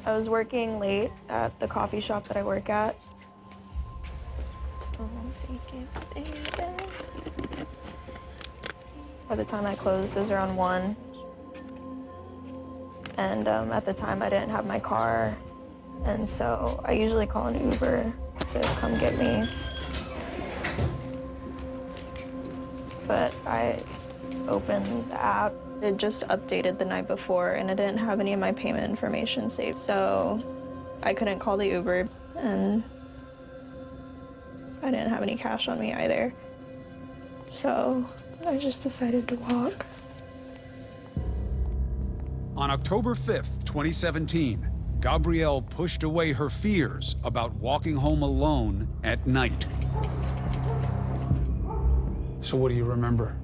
I was working late at the coffee shop that I work at. Oh, fake it, baby. By the time I closed, it was around 1. And at the time, I didn't have my car. And so I usually call an Uber to come get me. But I opened the app. It just updated the night before, and it didn't have any of my payment information saved. So I couldn't call the Uber, and I didn't have any cash on me either. So I just decided to walk. On October 5th, 2017, Gabrielle pushed away her fears about walking home alone at night. So what do you remember?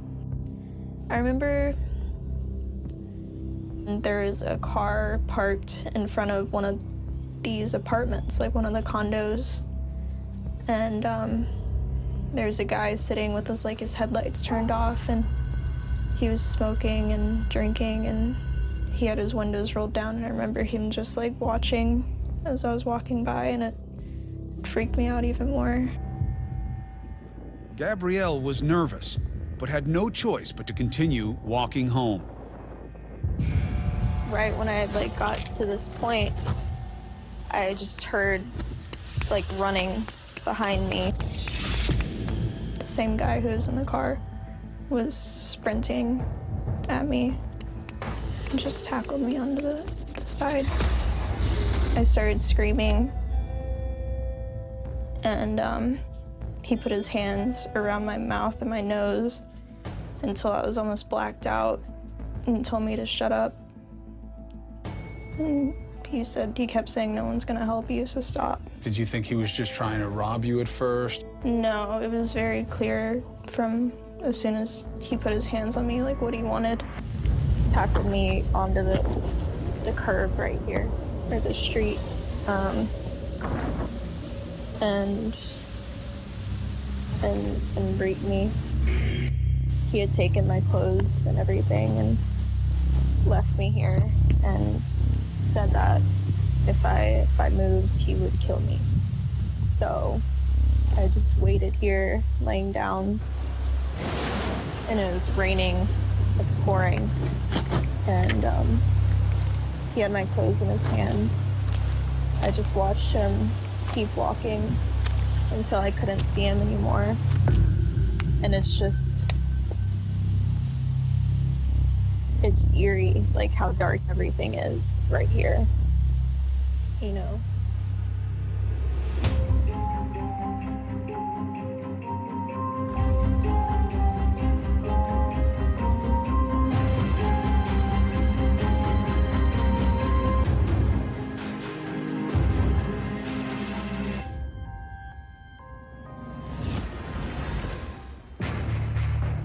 I remember there was a car parked in front of one of these apartments, like one of the condos. And there's a guy sitting with his headlights turned off, and he was smoking and drinking, and he had his windows rolled down, and I remember him just like watching as I was walking by, and it freaked me out even more. Gabrielle was nervous, but had no choice but to continue walking home. Right when I got to this point, I just heard running behind me. The same guy who was in the car was sprinting at me and just tackled me onto the side. I started screaming, and he put his hands around my mouth and my nose until I was almost blacked out and told me to shut up. And he kept saying, "No one's gonna help you, so stop." Did you think he was just trying to rob you at first? No, it was very clear from as soon as he put his hands on me, what he wanted. He tackled me onto the curb right here, or the street, and raped me. He had taken my clothes and everything and left me here and said that if I moved, he would kill me. So I just waited here, laying down, and it was raining, pouring, and he had my clothes in his hand. I just watched him keep walking until I couldn't see him anymore. And it's eerie, how dark everything is right here, you know?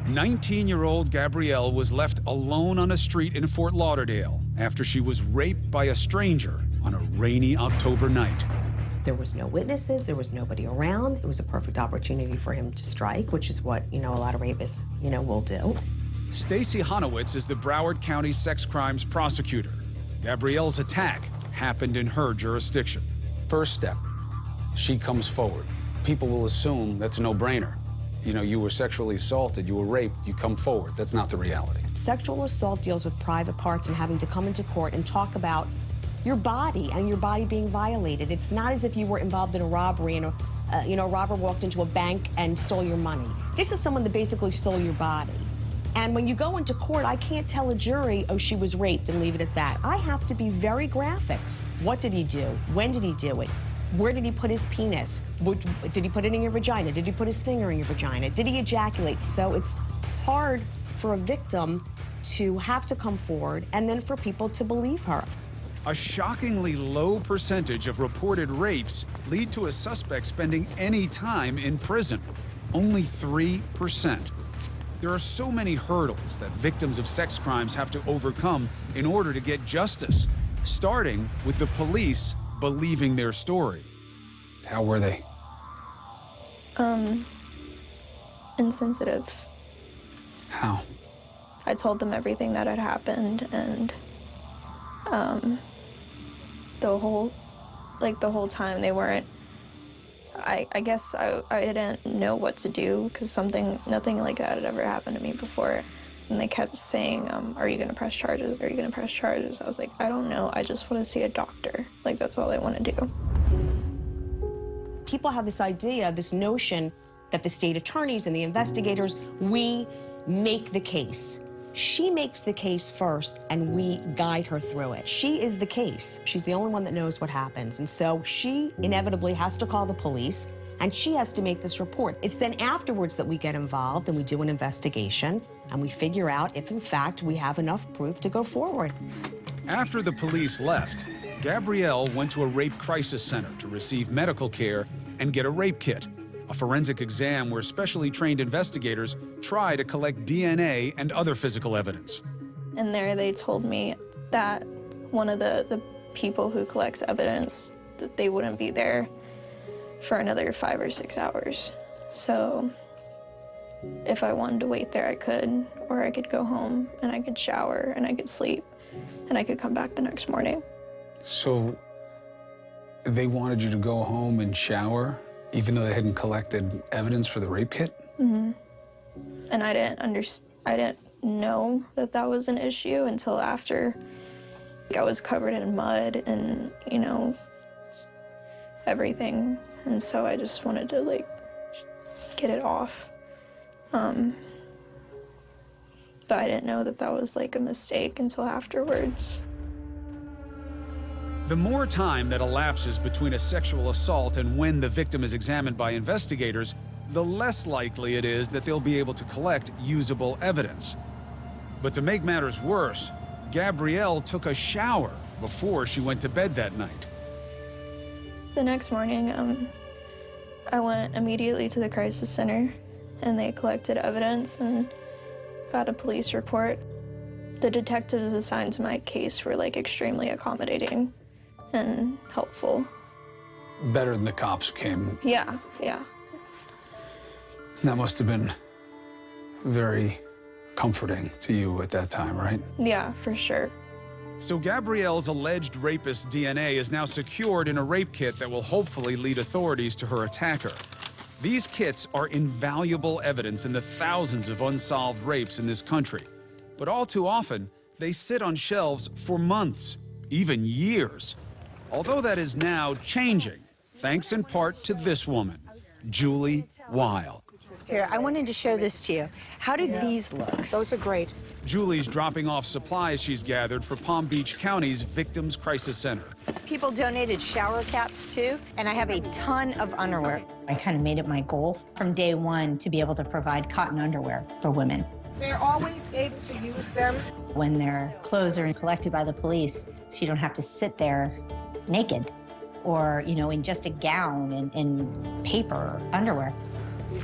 19-year-old Gabrielle was left alone on a street in Fort Lauderdale after she was raped by a stranger on a rainy October night. There was no witnesses, there was nobody around. It was a perfect opportunity for him to strike, which is what, a lot of rapists, will do. Stacy Honowitz is the Broward County sex crimes prosecutor. Gabrielle's attack happened in her jurisdiction. First step, she comes forward. People will assume that's a no-brainer. You were sexually assaulted, you were raped, you come forward. That's not the reality. Sexual assault deals with private parts and having to come into court and talk about your body and your body being violated. It's not as if you were involved in a robbery and a robber walked into a bank and stole your money. This is someone that basically stole your body. And when you go into court, I can't tell a jury, oh, she was raped, and leave it at that. I have to be very graphic. What did he do? When did he do it? Where did he put his penis? Did he put it in your vagina? Did he put his finger in your vagina? Did he ejaculate? So it's hard for a victim to have to come forward and then for people to believe her. A shockingly low percentage of reported rapes lead to a suspect spending any time in prison. Only 3%. There are so many hurdles that victims of sex crimes have to overcome in order to get justice, starting with the police believing their story. How were they? Insensitive. How? I told them everything that had happened, and the whole time they weren't. I guess I didn't know what to do because nothing like that had ever happened to me before. And they kept saying, are you going to press charges? Are you going to press charges? I was like, I don't know. I just want to see a doctor. Like, that's all I want to do. People have this idea, this notion that the state attorneys and the investigators, we make the case. She makes the case first, and we guide her through it. She is the case. She's the only one that knows what happens. And so she inevitably has to call the police, and she has to make this report. It's then afterwards that we get involved and we do an investigation, and we figure out if, in fact, we have enough proof to go forward. After the police left, Gabrielle went to a rape crisis center to receive medical care and get a rape kit, a forensic exam where specially trained investigators try to collect DNA and other physical evidence. And there they told me that one of the people who collects evidence, that they wouldn't be there for another 5 or 6 hours. So if I wanted to wait there, I could, or I could go home and I could shower and I could sleep and I could come back the next morning. So they wanted you to go home and shower, even though they hadn't collected evidence for the rape kit? Mm-hmm. And I didn't know that that was an issue until after. I was covered in mud and, you know, everything. And so I just wanted to, like, get it off. But I didn't know that that was, like, a mistake until afterwards. The more time that elapses between a sexual assault and when the victim is examined by investigators, the less likely it is that they'll be able to collect usable evidence. But to make matters worse, Gabrielle took a shower before she went to bed that night. The next morning, I went immediately to the crisis center, and they collected evidence and got a police report. The detectives assigned to my case were, like, extremely accommodating and helpful. Better than the cops who came. Yeah. That must have been very comforting to you at that time, right? Yeah, for sure. So Gabrielle's alleged rapist's DNA is now secured in a rape kit that will hopefully lead authorities to her attacker. These kits are invaluable evidence in the thousands of unsolved rapes in this country. But all too often, they sit on shelves for months, even years. Although that is now changing, thanks in part to this woman, Julie Weil. Here, I wanted to show this to you. How do these look? Those are great. Julie's dropping off supplies she's gathered for Palm Beach County's Victims Crisis Center. People donated shower caps too, and I have a ton of underwear. I kind of made it my goal from day one to be able to provide cotton underwear for women. They're always able to use them. When their clothes are collected by the police, so you don't have to sit there naked or, you know, in just a gown and in paper underwear.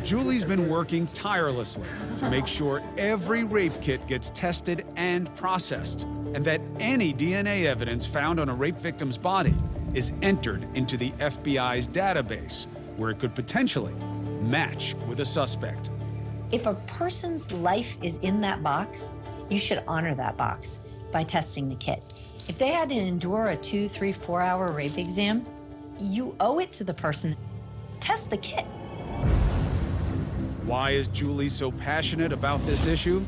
Julie's been working tirelessly to make sure every rape kit gets tested and processed, and that any DNA evidence found on a rape victim's body is entered into the FBI's database, where it could potentially match with a suspect. If a person's life is in that box, you should honor that box by testing the kit. If they had to endure a 2, 3, 4 hour rape exam, you owe it to the person. Test the kit. Why is Julie so passionate about this issue?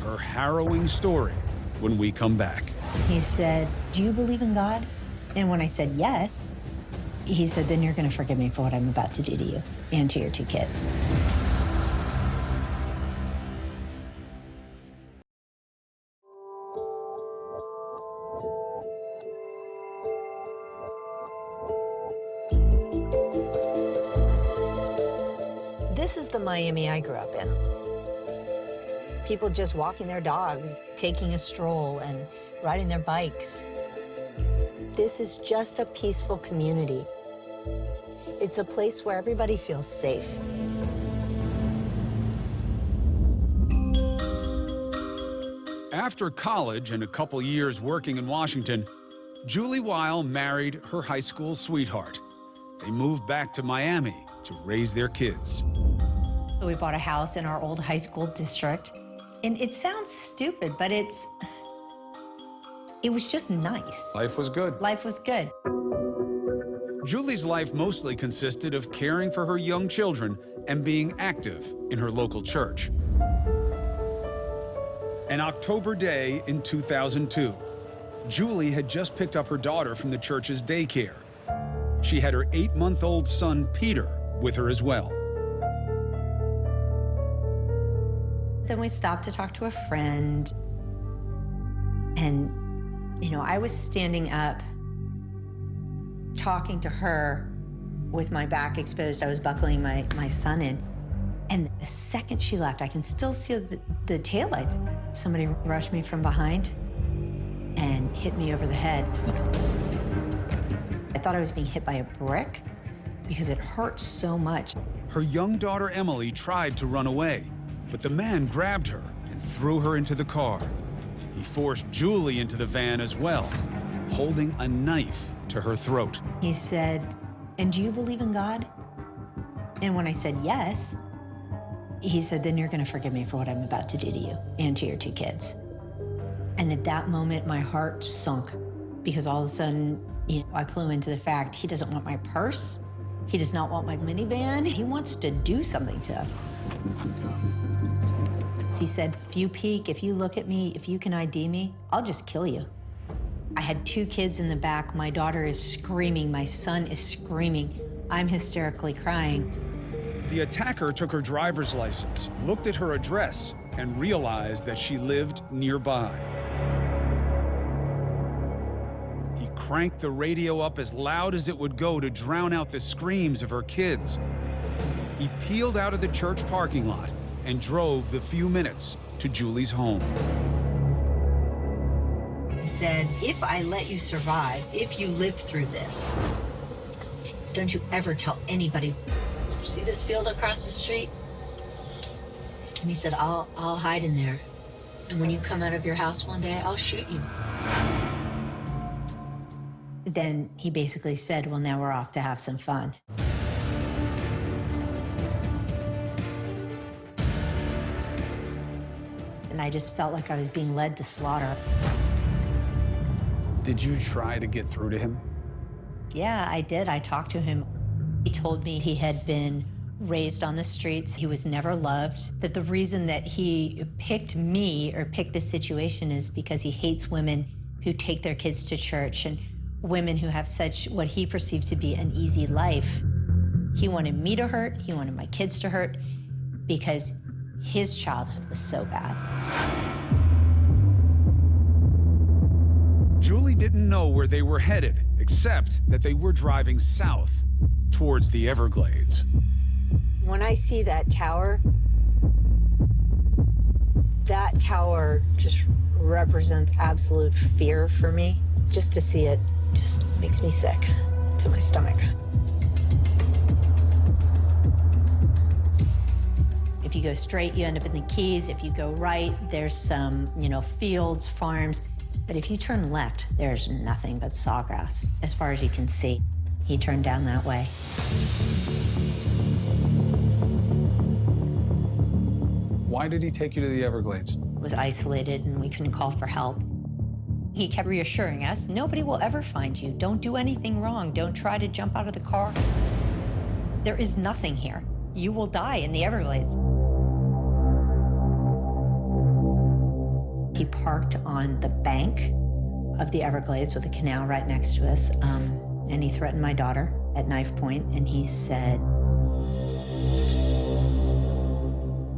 Her harrowing story when we come back. He said, "Do you believe in God?" And when I said yes, he said, "Then you're going to forgive me for what I'm about to do to you and to your 2 kids." This is the Miami I grew up in. People just walking their dogs, taking a stroll, and riding their bikes. This is just a peaceful community. It's a place where everybody feels safe. After college and a couple years working in Washington, Julie Weil married her high school sweetheart. They moved back to Miami to raise their kids. We bought a house in our old high school district. And it sounds stupid, but it's It was just nice. Life was good. Life was good. Julie's life mostly consisted of caring for her young children and being active in her local church. An October day in 2002, Julie had just picked up her daughter from the church's daycare. She had her 8-month-old son, Peter, with her as well. Then we stopped to talk to a friend. And, I was standing up, talking to her with my back exposed. I was buckling my son in. And the second she left, I can still see the taillights. Somebody rushed me from behind and hit me over the head. I thought I was being hit by a brick because it hurt so much. Her young daughter, Emily, tried to run away, but the man grabbed her and threw her into the car. He forced Julie into the van as well, holding a knife to her throat. He said, "And do you believe in God?" And when I said yes, he said, "Then you're going to forgive me for what I'm about to do to you and to your 2 kids." And at that moment, my heart sunk because all of a sudden, I clue into the fact he doesn't want my purse. He does not want my minivan. He wants to do something to us. So he said, "If you peek, if you look at me, if you can ID me, I'll just kill you." I had 2 kids in the back. My daughter is screaming. My son is screaming. I'm hysterically crying. The attacker took her driver's license, looked at her address, and realized that she lived nearby. He cranked the radio up as loud as it would go to drown out the screams of her kids. He peeled out of the church parking lot and drove the few minutes to Julie's home. He said, "If I let you survive, if you live through this, don't you ever tell anybody. See this field across the street?" And he said, I'll hide in there. And when you come out of your house one day, I'll shoot you." Then he basically said, "Well, now we're off to have some fun." And I just felt like I was being led to slaughter. Did you try to get through to him? Yeah, I did. I talked to him. He told me he had been raised on the streets. He was never loved. That the reason that he picked me or picked this situation is because he hates women who take their kids to church and women who have such what he perceived to be an easy life. He wanted me to hurt. He wanted my kids to hurt because his childhood was so bad. Julie didn't know where they were headed, except that they were driving south towards the Everglades. When I see that tower just represents absolute fear for me. Just to see it just makes me sick to my stomach. If you go straight, you end up in the Keys. If you go right, there's some, fields, farms. But if you turn left, there's nothing but sawgrass as far as you can see. He turned down that way. Why did he take you to the Everglades? It was isolated and we couldn't call for help. He kept reassuring us, "Nobody will ever find you. Don't do anything wrong. Don't try to jump out of the car. There is nothing here. You will die in the Everglades." He parked on the bank of the Everglades with a canal right next to us, and he threatened my daughter at knife point, and he said,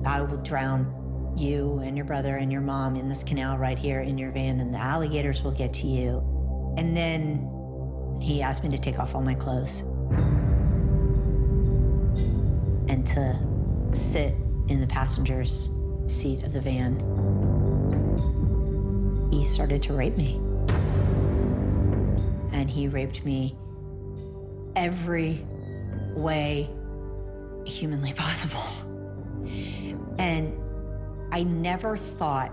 "I will drown you and your brother and your mom in this canal right here in your van, and the alligators will get to you." And then he asked me to take off all my clothes and to sit in the passenger's seat of the van. He started to rape me. And he raped me every way humanly possible. And I never thought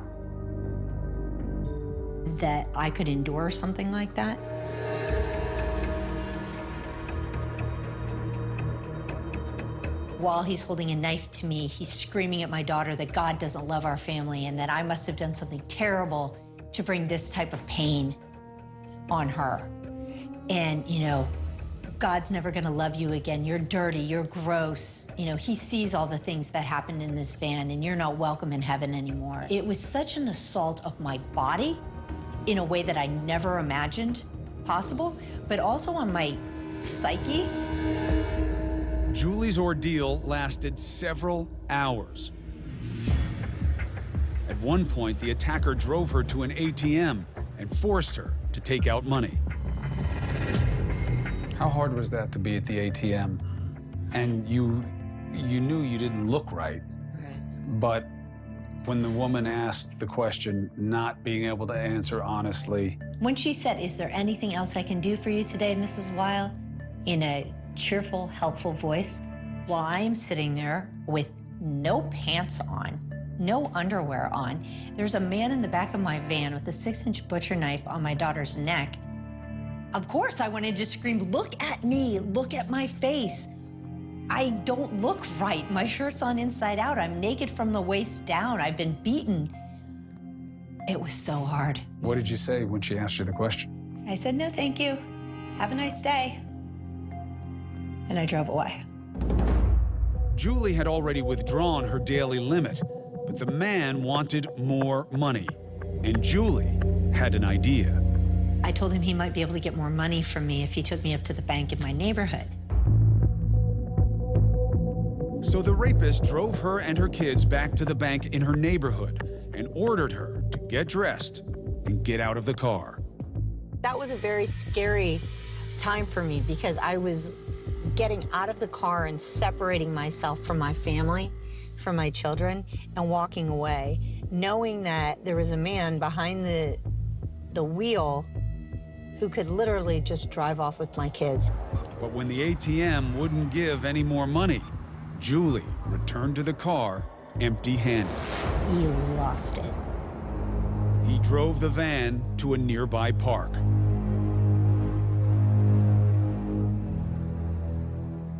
that I could endure something like that. While he's holding a knife to me, he's screaming at my daughter that God doesn't love our family and that I must have done something terrible to bring this type of pain on her. And, you know, God's never gonna love you again. You're dirty, you're gross. You know, he sees all the things that happened in this van and you're not welcome in heaven anymore. It was such an assault of my body in a way that I never imagined possible, but also on my psyche. Julie's ordeal lasted several hours. At one point, the attacker drove her to an ATM and forced her to take out money. How hard was that to be at the ATM? And you knew you didn't look right, but when the woman asked the question, not being able to answer honestly. When she said, "Is there anything else I can do for you today, Mrs. Weil?" in a cheerful, helpful voice, while I am sitting there with no pants on, no underwear on, there's a man in the back of my van with a 6-inch butcher knife on my daughter's neck. Of course, I wanted to scream, "Look at me, look at my face. I don't look right. My shirt's on inside out. I'm naked from the waist down. I've been beaten." It was so hard. What did you say when she asked you the question? I said, "No, thank you. Have a nice day." And I drove away. Julie had already withdrawn her daily limit, but the man wanted more money. And Julie had an idea. I told him he might be able to get more money from me if he took me up to the bank in my neighborhood. So the rapist drove her and her kids back to the bank in her neighborhood and ordered her to get dressed and get out of the car. That was a very scary time for me because I was getting out of the car and separating myself from my family, from my children, and walking away, knowing that there was a man behind the wheel who could literally just drive off with my kids. But when the ATM wouldn't give any more money, Julie returned to the car empty-handed. You lost it. He drove the van to a nearby park.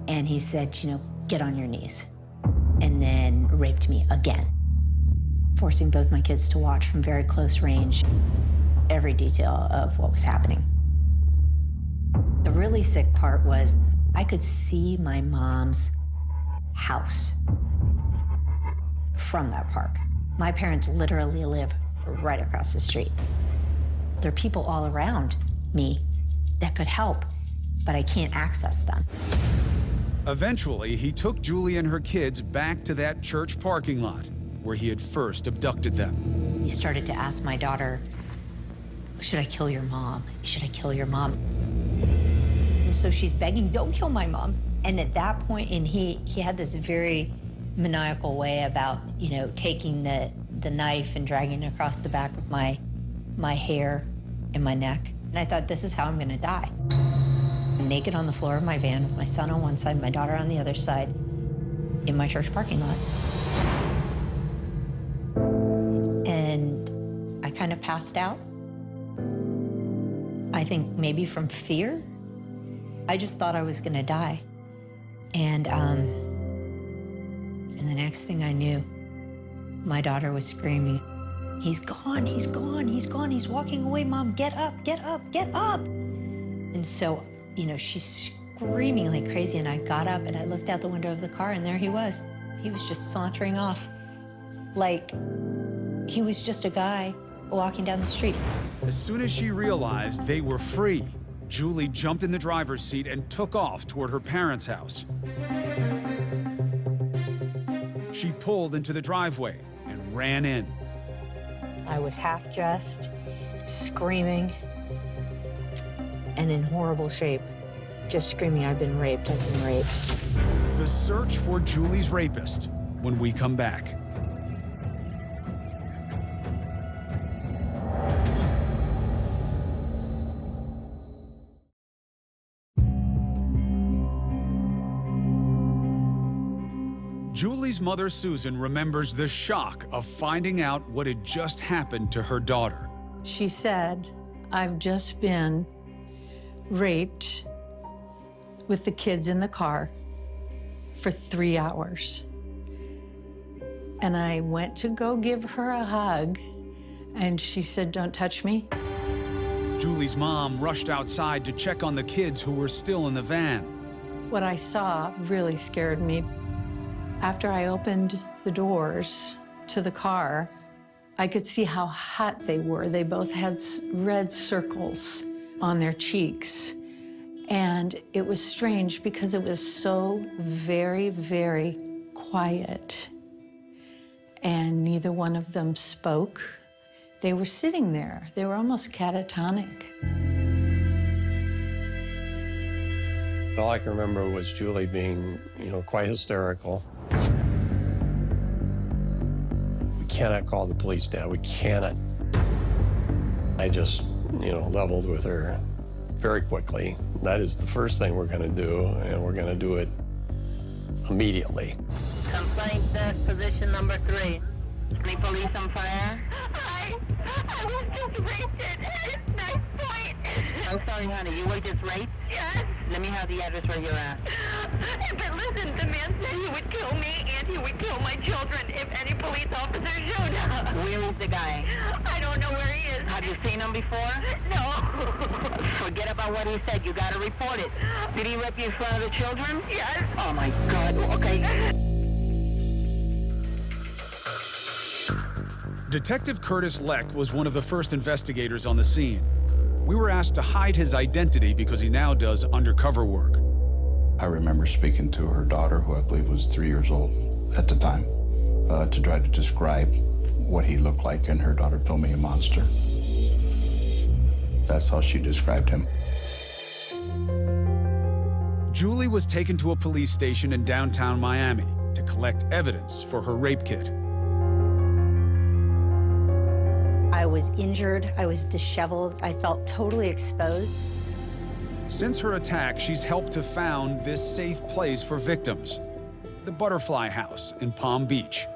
And he said, you know, "Get on your knees." And then raped me again, forcing both my kids to watch from very close range every detail of what was happening. The really sick part was I could see my mom's house from that park. My parents literally live right across the street. There are people all around me that could help, but I can't access them. Eventually, he took Julie and her kids back to that church parking lot where he had first abducted them. He started to ask my daughter, "Should I kill your mom? Should I kill your mom?" And so she's begging, "Don't kill my mom." And at that point, and he had this very maniacal way about, you know, taking the knife and dragging it across the back of my hair and my neck. And I thought, this is how I'm gonna die. I'm naked on the floor of my van with my son on one side, my daughter on the other side, in my church parking lot. And I kind of passed out. I think maybe from fear. I just thought I was gonna die. And the next thing I knew, my daughter was screaming, "He's gone, he's gone, he's gone, he's walking away, Mom, get up, get up, get up." And so, you know, she's screaming like crazy, and I got up and I looked out the window of the car, and there he was. He was just sauntering off, like he was just a guy walking down the street. As soon as she realized they were free, Julie jumped in the driver's seat and took off toward her parents' house. She pulled into the driveway and ran in. I was half dressed, screaming, and in horrible shape, just screaming, "I've been raped, I've been raped." The search for Julie's rapist when we come back. Julie's mother, Susan, remembers the shock of finding out what had just happened to her daughter. She said, "I've just been raped with the kids in the car for 3 hours." And I went to go give her a hug, And she said, "Don't touch me." Julie's mom rushed outside to check on the kids who were still in the van. What I saw really scared me. After I opened the doors to the car, I could see how hot they were. They both had red circles on their cheeks. And it was strange because it was so very, very quiet. And neither one of them spoke. They were sitting there. They were almost catatonic. All I can remember was Julie being, quite hysterical. We cannot call the police, Dad. We cannot. I just, leveled with her very quickly. That is the first thing we're going to do, and we're going to do it immediately. Complaint desk, position number 3. Any police on fire? I was just raped at Nice Point. I'm sorry, honey. You were just raped? Yes. Let me have the address where you're at. But listen, the man said he would kill me and he would kill my children if any police officer showed up. Where is the guy? I don't know where he is. Have you seen him before? No. Forget about what he said. You gotta report it. Did he rape you in front of the children? Yes. Oh, my God. Okay. Detective Curtis Leck was one of the first investigators on the scene. We were asked to hide his identity because he now does undercover work. I remember speaking to her daughter, who I believe was 3 years old at the time, to try to describe what he looked like, and her daughter told me a monster. That's how she described him. Julie was taken to a police station in downtown Miami to collect evidence for her rape kit. I was injured, I was disheveled, I felt totally exposed. Since her attack, she's helped to found this safe place for victims, the Butterfly House in Palm Beach.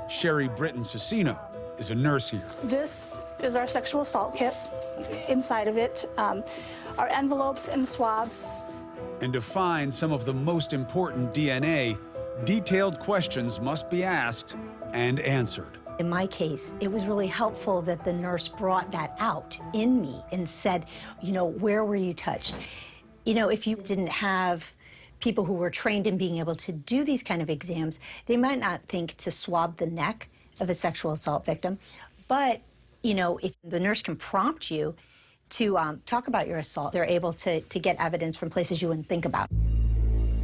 Sherry Britton Cicino is a nurse here. This is our sexual assault kit. Inside of it are envelopes and swabs. And to find some of the most important DNA, detailed questions must be asked and answered. In my case, it was really helpful that the nurse brought that out in me and said, where were you touched? If you didn't have people who were trained in being able to do these kind of exams, they might not think to swab the neck of a sexual assault victim. But, if the nurse can prompt you to talk about your assault, they're able to get evidence from places you wouldn't think about.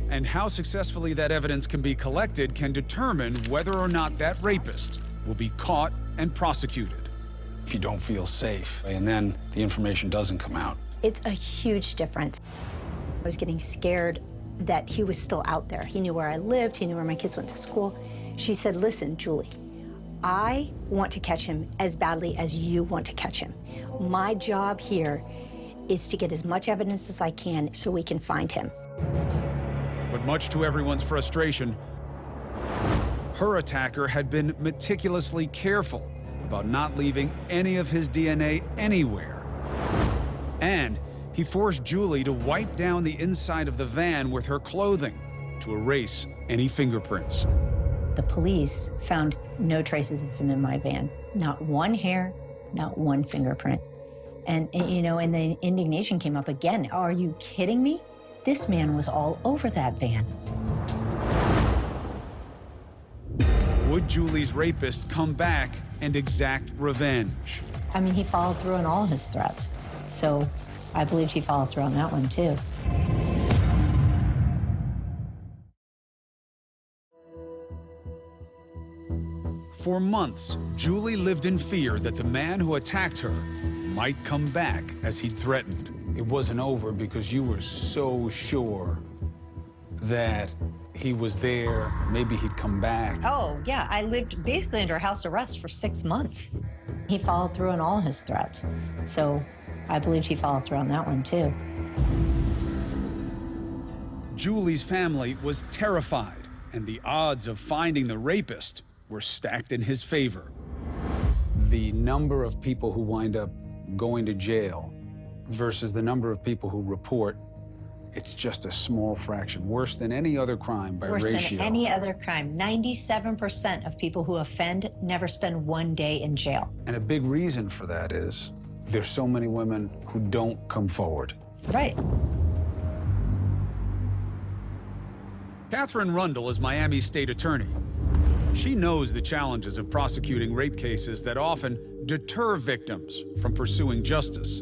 And how successfully that evidence can be collected can determine whether or not that rapist will be caught and prosecuted. If you don't feel safe, and then the information doesn't come out. It's a huge difference. I was getting scared that he was still out there. He knew where I lived, he knew where my kids went to school. She said, listen, Julie, I want to catch him as badly as you want to catch him. My job here is to get as much evidence as I can so we can find him. But much to everyone's frustration, her attacker had been meticulously careful about not leaving any of his DNA anywhere. And he forced Julie to wipe down the inside of the van with her clothing to erase any fingerprints. The police found no traces of him in my van. Not one hair, not one fingerprint. And the indignation came up again. Are you kidding me? This man was all over that van. Would Julie's rapist come back and exact revenge? I mean, he followed through on all his threats. So I believed he followed through on that one, too. For months, Julie lived in fear that the man who attacked her might come back as he'd threatened. It wasn't over because you were so sure that he was there, maybe he'd come back. Oh, yeah. I lived basically under house arrest for 6 months. He followed through on all his threats. So I believed he followed through on that one, too. Julie's family was terrified, and the odds of finding the rapist were stacked in his favor. The number of people who wind up going to jail versus the number of people who report it's just a small fraction, worse than any other crime by Worse ratio. than any other crime. 97% of people who offend never spend one day in jail. And a big reason for that is there's so many women who don't come forward. Right. Catherine Rundle is Miami's state attorney. She knows the challenges of prosecuting rape cases that often deter victims from pursuing justice.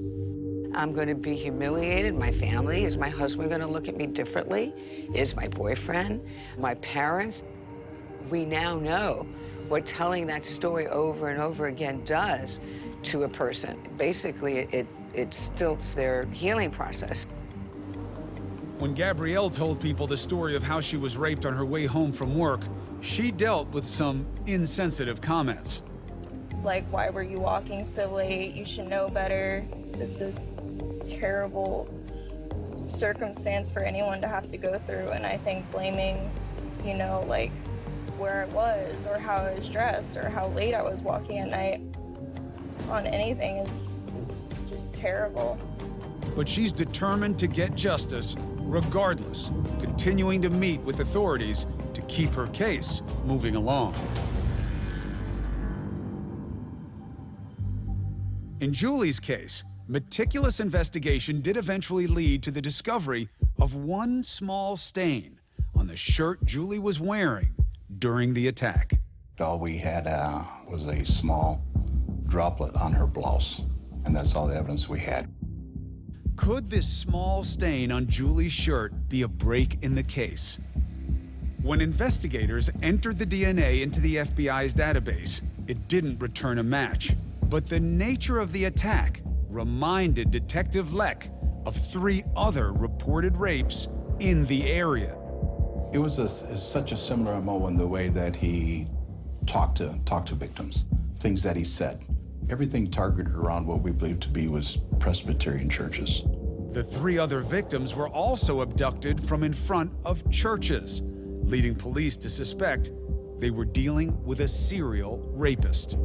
I'm going to be humiliated. My family, is my husband going to look at me differently? Is my boyfriend, my parents? We now know what telling that story over and over again does to a person. Basically, it stilts their healing process. When Gabrielle told people the story of how she was raped on her way home from work, she dealt with some insensitive comments. Like, why were you walking so late? You should know better. It's a terrible circumstance for anyone to have to go through, and I think blaming, you know, like where I was or how I was dressed or how late I was walking at night on anything is just terrible. But she's determined to get justice regardless, continuing to meet with authorities to keep her case moving along. In Julie's case, meticulous investigation did eventually lead to the discovery of one small stain on the shirt Julie was wearing during the attack. All we had was a small droplet on her blouse, and that's all the evidence we had. Could this small stain on Julie's shirt be a break in the case? When investigators entered the DNA into the FBI's database, it didn't return a match. But the nature of the attack reminded Detective Leck of 3 other reported rapes in the area. It was such a similar MO in the way that he talked to victims, things that he said. Everything targeted around what we believe to be was Presbyterian churches. The 3 other victims were also abducted from in front of churches, leading police to suspect they were dealing with a serial rapist.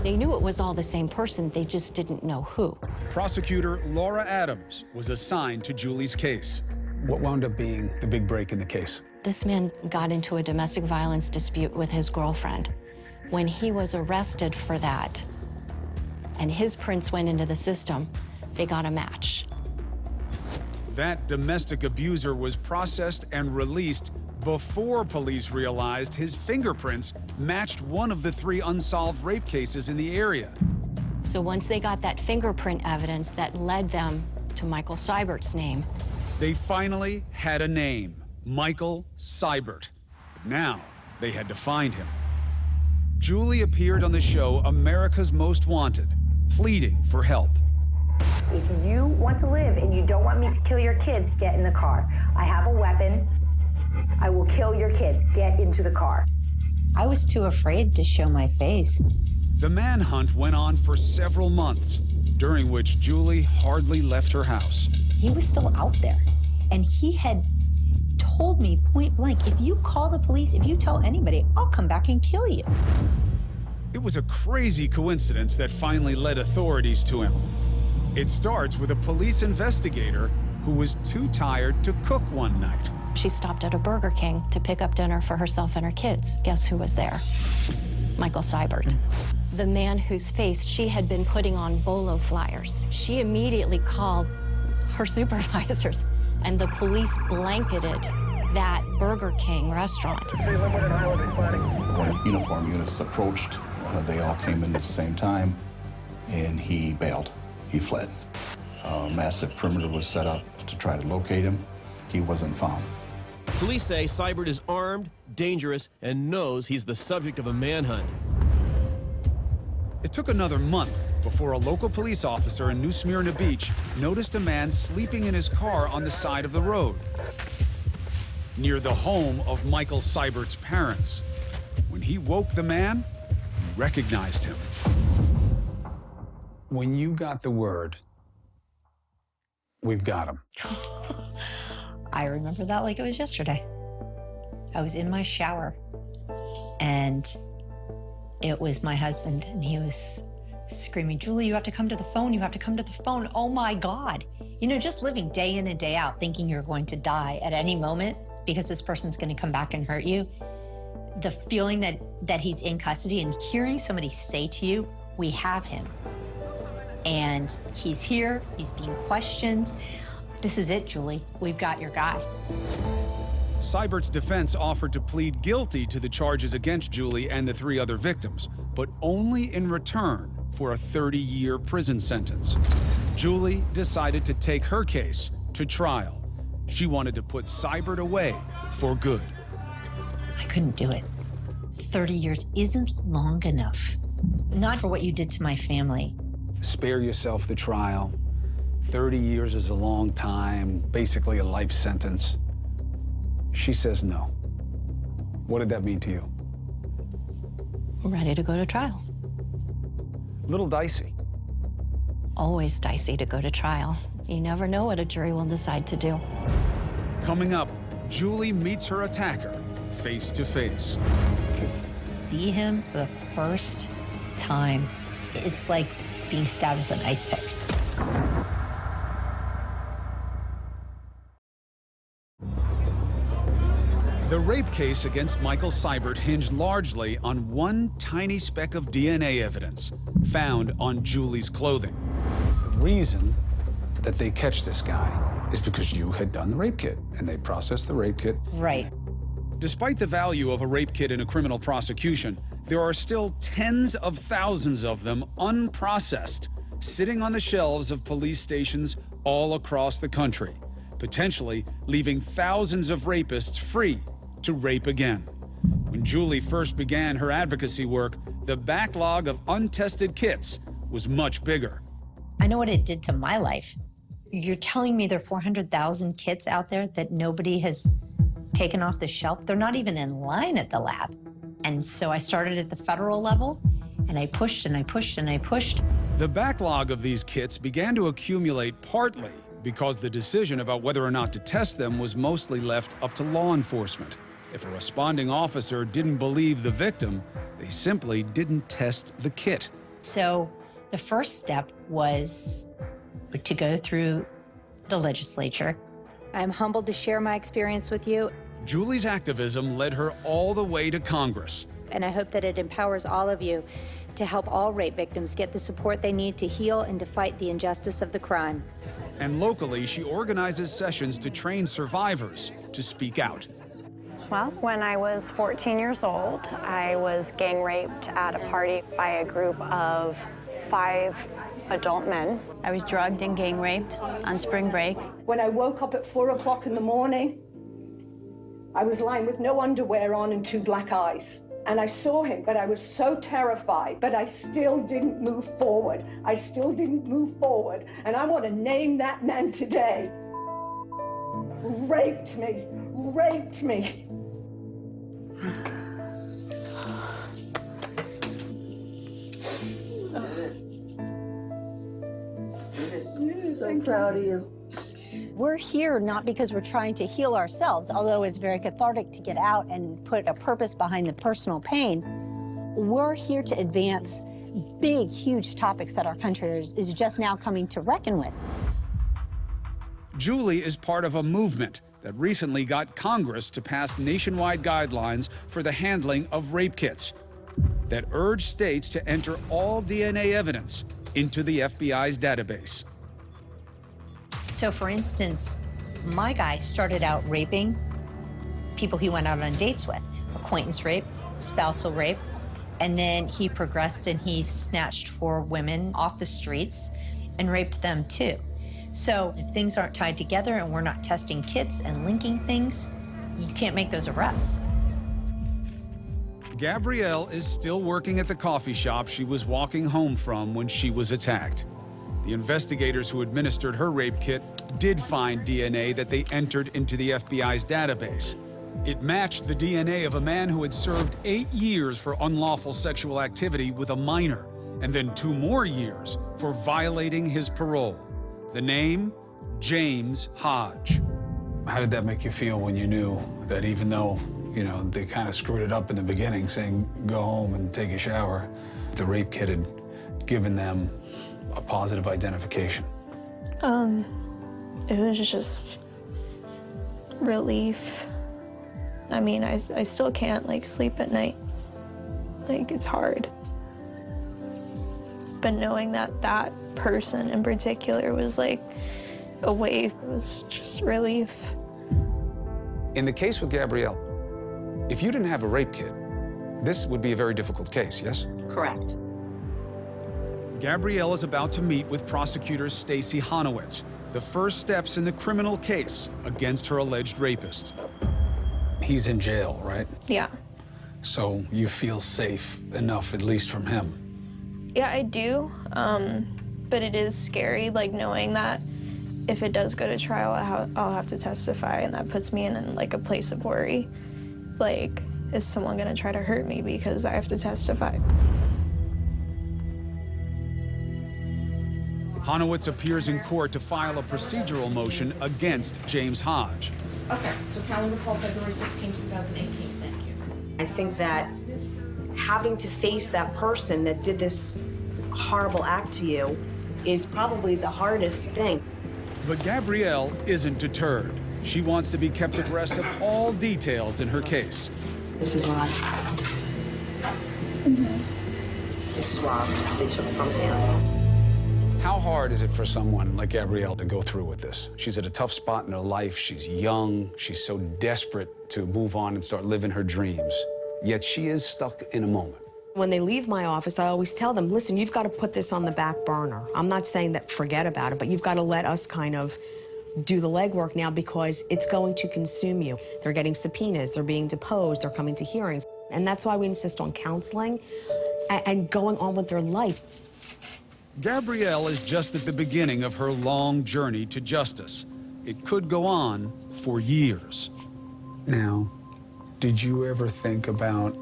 They knew it was all the same person, they just didn't know who. Prosecutor Laura Adams was assigned to Julie's case. What wound up being the big break in the case? This man got into a domestic violence dispute with his girlfriend. When he was arrested for that, and his prints went into the system, they got a match. That domestic abuser was processed and released before police realized his fingerprints matched one of the 3 unsolved rape cases in the area. So once they got that fingerprint evidence that led them to Michael Seibert's name, they finally had a name, Michael Seibert. Now they had to find him. Julie appeared on the show America's Most Wanted, pleading for help. If you want to live and you don't want me to kill your kids, get in the car. I have a weapon. I will kill your kids. Get into the car. I was too afraid to show my face. The manhunt went on for several months, during which Julie hardly left her house. He was still out there, and he had told me point blank, if you call the police, if you tell anybody, I'll come back and kill you. It was a crazy coincidence that finally led authorities to him. It starts with a police investigator who was too tired to cook one night. she stopped at a Burger King to pick up dinner for herself and her kids. Guess who was there? Michael Seibert. The man whose face she had been putting on Bolo flyers. She immediately called her supervisors, and the police blanketed that Burger King restaurant. When uniform units approached, they all came in at the same time, and he bailed. He fled. A massive perimeter was set up to try to locate him. He wasn't found. Police say Seibert is armed, dangerous, and knows he's the subject of a manhunt. It took another month before a local police officer in New Smyrna Beach noticed a man sleeping in his car on the side of the road, near the home of Michael Seibert's parents. When he woke the man, he recognized him. When you got the word, we've got him. I remember that like it was yesterday. I was in my shower, and it was my husband, and he was screaming, "Julie, you have to come to the phone. You have to come to the phone." Oh my God. You know, just living day in and day out thinking you're going to die at any moment because this person's going to come back and hurt you. The feeling that he's in custody and hearing somebody say to you, we have him. And he's here, he's being questioned. This is it, Julie. We've got your guy. Seibert's defense offered to plead guilty to the charges against Julie and the 3 other victims, but only in return for a 30-year prison sentence. Julie decided to take her case to trial. She wanted to put Seibert away for good. I couldn't do it. 30 years isn't long enough. Not for what you did to my family. Spare yourself the trial. 30 years is a long time, basically a life sentence. She says no. What did that mean to you? I'm ready to go to trial. A little dicey. Always dicey to go to trial. You never know what a jury will decide to do. Coming up, Julie meets her attacker face to face. To see him for the first time, it's like being stabbed with an ice pick. The rape case against Michael Seibert hinged largely on one tiny speck of DNA evidence found on Julie's clothing. The reason that they catch this guy is because you had done the rape kit, and they processed the rape kit. Right. Despite the value of a rape kit in a criminal prosecution, there are still tens of thousands of them unprocessed, sitting on the shelves of police stations all across the country, potentially leaving thousands of rapists free to rape again. When Julie first began her advocacy work, the backlog of untested kits was much bigger. I know what it did to my life. You're telling me there are 400,000 kits out there that nobody has taken off the shelf? They're not even in line at the lab. And so I started at the federal level, and I pushed and I pushed and I pushed. The backlog of these kits began to accumulate partly because the decision about whether or not to test them was mostly left up to law enforcement. If a responding officer didn't believe the victim, they simply didn't test the kit. So the first step was to go through the legislature. I'm humbled to share my experience with you, Julie's activism led her all the way to Congress. and I hope that it empowers all of you to help all rape victims get the support they need to heal and to fight the injustice of the crime. And locally, she organizes sessions to train survivors to speak out. Well, when I was 14 years old, I was gang raped at a party by a group of 5 adult men. I was drugged and gang raped on spring break. When I woke up at 4 o'clock in the morning, I was lying with no underwear on and 2 black eyes. And I saw him, but I was so terrified, but I still didn't move forward. I still didn't move forward. And I want to name that man today. Raped me, raped me. So proud of you. We're here not because we're trying to heal ourselves, although it's very cathartic to get out and put a purpose behind the personal pain. We're here to advance big, huge topics that our country is just now coming to reckon with. Julie is part of a movement that recently got Congress to pass nationwide guidelines for the handling of rape kits that urge states to enter all DNA evidence into the FBI's database. So for instance, my guy started out raping people he went out on dates with, acquaintance rape, spousal rape, and then he progressed and he snatched 4 women off the streets and raped them too. So if things aren't tied together and we're not testing kits and linking things, you can't make those arrests. Gabrielle is still working at the coffee shop she was walking home from when she was attacked. The investigators who administered her rape kit did find DNA that they entered into the FBI's database. It matched the DNA of a man who had served 8 years for unlawful sexual activity with a minor, and then 2 more years for violating his parole. The name, James Hodge. How did that make you feel when you knew that even though, they kind of screwed it up in the beginning, saying go home and take a shower, the rape kit had given them a positive identification? it was just relief. I mean, I still can't like sleep at night. Like, it's hard. But knowing that that person in particular was like away was just relief. In the case with Gabrielle, if you didn't have a rape kit, this would be a very difficult case, yes? Correct. Gabrielle is about to meet with prosecutor Stacy Honowitz, the first steps in the criminal case against her alleged rapist. He's in jail, right? Yeah. So you feel safe enough, at least from him? Yeah, I do. But it is scary, like knowing that if it does go to trial, I'll have to testify, and that puts me in like a place of worry. Like, is someone gonna try to hurt me because I have to testify? Honowitz appears in court to file a procedural motion against James Hodge. Okay, so calendar call February 16, 2018. Thank you. I think that having to face that person that did this horrible act to you is probably the hardest thing. But Gabrielle isn't deterred. She wants to be kept abreast of all details in her case. This is what I found. The swabs they took from him. How hard is it for someone like Gabrielle to go through with this? She's at a tough spot in her life. She's young. She's so desperate to move on and start living her dreams. Yet she is stuck in a moment. When they leave my office, I always tell them, listen, you've got to put this on the back burner. I'm not saying that forget about it, but you've got to let us kind of do the legwork now because it's going to consume you. They're getting subpoenas, they're being deposed, they're coming to hearings. And that's why we insist on counseling and going on with their life. Gabrielle is just at the beginning of her long journey to justice. It could go on for years. Now, did you ever think about,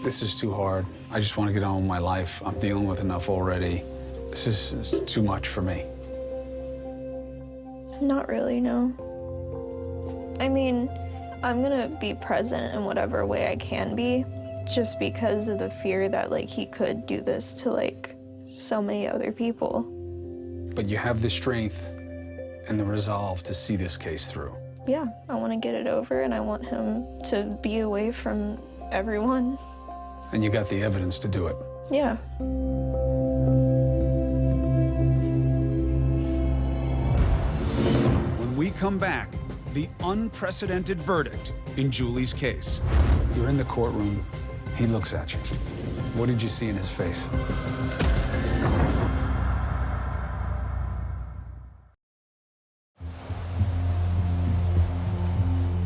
this is too hard. I just want to get on with my life. I'm dealing with enough already. This is too much for me. Not really, no. I mean, I'm gonna be present in whatever way I can be, just because of the fear that like he could do this to like so many other people. But you have the strength and the resolve to see this case through. Yeah, I want to get it over, and I want him to be away from everyone. And you got the evidence to do it. Yeah. When we come back, the unprecedented verdict in Julie's case. You're in the courtroom. He looks at you. What did you see in his face?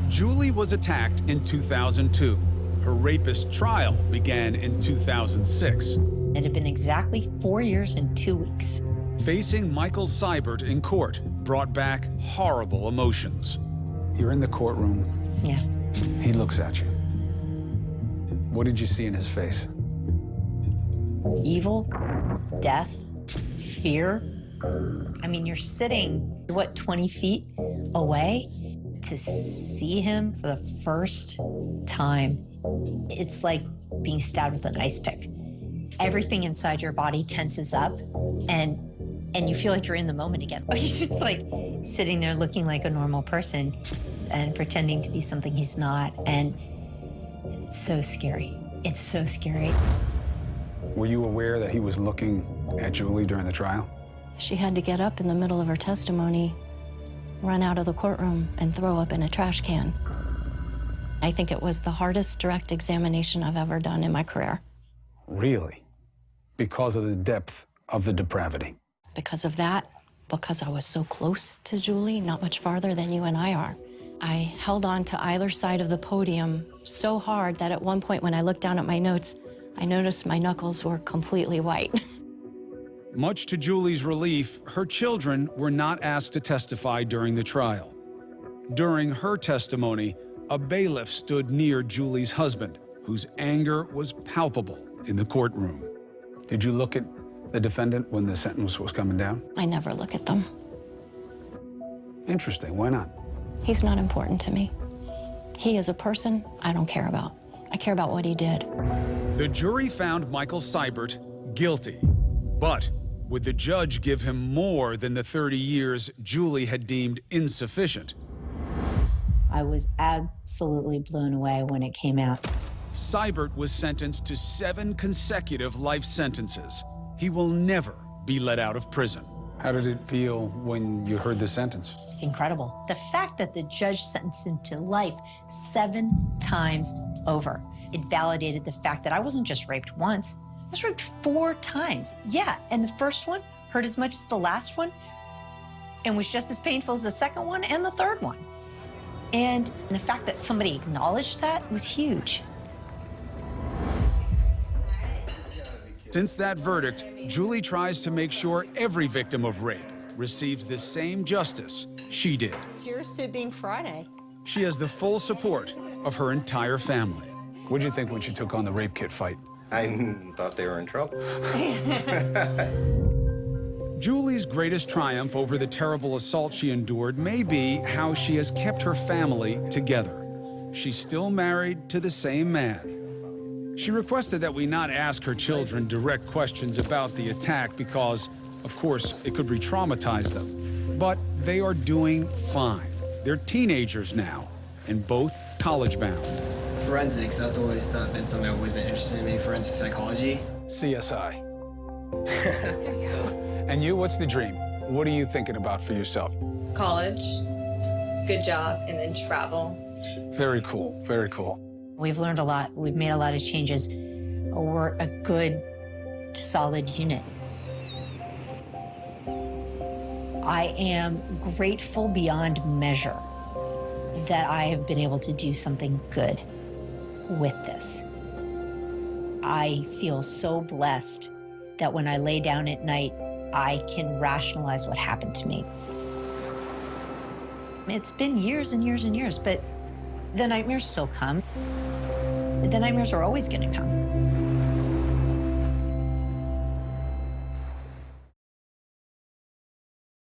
Julie was attacked in 2002. Her rapist trial began in 2006. It had been exactly 4 years and 2 weeks. Facing Michael Seibert in court brought back horrible emotions. You're in the courtroom. Yeah. He looks at you. What did you see in his face? Evil, death, fear. I mean, you're sitting, what, 20 feet away? To see him for the first time, it's like being stabbed with an ice pick. Everything inside your body tenses up, and you feel like you're in the moment again. He's just like sitting there looking like a normal person and pretending to be something he's not, and it's so scary. It's so scary. Were you aware that he was looking at Julie during the trial? She had to get up in the middle of her testimony, run out of the courtroom, and throw up in a trash can. I think it was the hardest direct examination I've ever done in my career. Really? Because of the depth of the depravity? Because of that, because I was so close to Julie, not much farther than you and I are. I held on to either side of the podium so hard that at one point when I looked down at my notes, I noticed my knuckles were completely white. Much to Julie's relief, her children were not asked to testify during the trial. During her testimony, a bailiff stood near Julie's husband, whose anger was palpable in the courtroom. Did you look at the defendant when the sentence was coming down? I never look at them. Interesting. Why not? He's not important to me. He is a person I don't care about. I care about what he did. The jury found Michael Seibert guilty, but would the judge give him more than the 30 years Julie had deemed insufficient? I was absolutely blown away when it came out. Seibert was sentenced to 7 consecutive life sentences. He will never be let out of prison. How did it feel when you heard the sentence? Incredible. The fact that the judge sentenced him to life 7 times over, it validated the fact that I wasn't just raped once, I was raped 4 times. Yeah, and the first one hurt as much as the last one and was just as painful as the second one and the third one. And the fact that somebody acknowledged that was huge. Since that verdict, Julie tries to make sure every victim of rape receives the same justice she did. Cheers to being Friday. She has the full support of her entire family. What did you think when she took on the rape kit fight? I thought they were in trouble. Julie's greatest triumph over the terrible assault she endured may be how she has kept her family together. She's still married to the same man. She requested that we not ask her children direct questions about the attack because, of course, it could re-traumatize them. But they are doing fine. They're teenagers now, and both college-bound. Forensics, that's always been something I've always been interested in, maybe forensic psychology. CSI. And you, what's the dream? What are you thinking about for yourself? College, good job, and then travel. Very cool, very cool. We've learned a lot. We've made a lot of changes. We're a good, solid unit. I am grateful beyond measure that I have been able to do something good with this. I feel so blessed that when I lay down at night, I can rationalize what happened to me. It's been years and years and years, but the nightmares still come. The nightmares are always going to come.